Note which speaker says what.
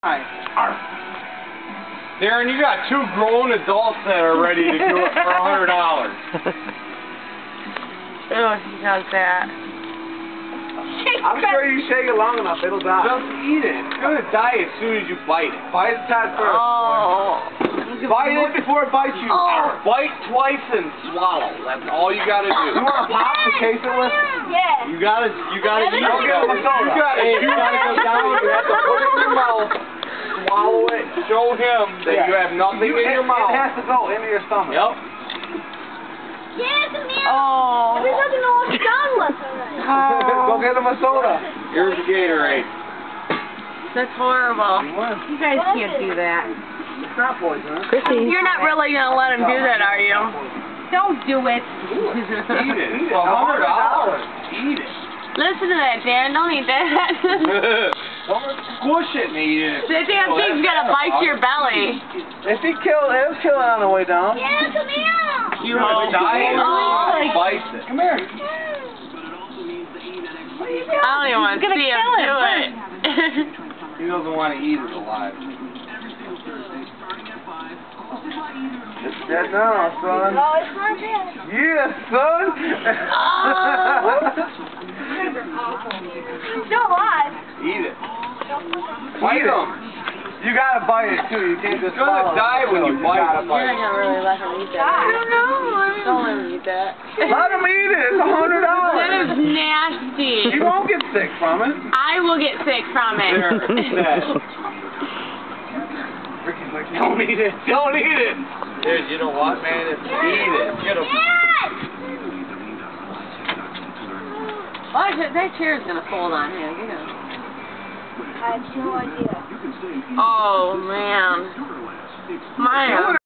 Speaker 1: Darren, you got two grown adults that are ready to do it for $100.
Speaker 2: Oh, he does that.
Speaker 3: I'm sure you shake it long enough, it'll die.
Speaker 1: Just eat it. It's gonna die as soon as you bite it.
Speaker 3: Bite its head first.
Speaker 2: Oh.
Speaker 3: Bite it before it bites you.
Speaker 2: Oh.
Speaker 1: Bite twice and swallow. That's all you gotta do.
Speaker 3: You want a pop to chase it with?
Speaker 4: Yeah.
Speaker 1: You gotta eat it.
Speaker 3: Don't give him a soda.
Speaker 1: You gotta go down. You have to put it in your mouth. Swallow it. Show him that you have nothing in your mouth.
Speaker 3: It has to go into your stomach.
Speaker 1: Yep.
Speaker 4: Yeah, come here.
Speaker 2: Oh.
Speaker 4: He doesn't know what's done with already.
Speaker 3: Go get him a soda.
Speaker 1: Here's the Gatorade.
Speaker 2: That's horrible. You guys can't do that.
Speaker 3: It's not poison.
Speaker 2: You're not really going to let him do that, are you? Don't do it.
Speaker 1: Eat it. It's $100. Eat it.
Speaker 2: Listen to that, Dan. Don't eat that.
Speaker 1: Squish it and eat it.
Speaker 2: That damn thing's going to bite your belly.
Speaker 3: If he killed it, it'll kill it on the way down.
Speaker 4: Yeah, come here.
Speaker 1: You hope. It bites it.
Speaker 3: Come here.
Speaker 2: I don't even want to see him do it.
Speaker 1: He doesn't want to eat it alive.
Speaker 3: It's dead now, son.
Speaker 4: No, it's not dead.
Speaker 3: Yeah, son.
Speaker 4: He's still alive.
Speaker 1: Eat it. Bite him.
Speaker 3: You gotta bite it too. You can't just.
Speaker 1: It's gonna die when you bite it.
Speaker 2: You're not going to really let him eat that.
Speaker 4: I don't know.
Speaker 2: Don't let him eat that.
Speaker 3: Let him eat it. It's $100.
Speaker 2: That is nasty.
Speaker 3: He won't get sick from it.
Speaker 2: I will get sick from it.
Speaker 3: Ricky's like, don't eat it. Don't eat it.
Speaker 1: Dude, you know what, man? It's eat it. Get him.
Speaker 2: Watch it. That chair's going to fold on him. You know.
Speaker 4: I have no idea.
Speaker 2: Oh, man. My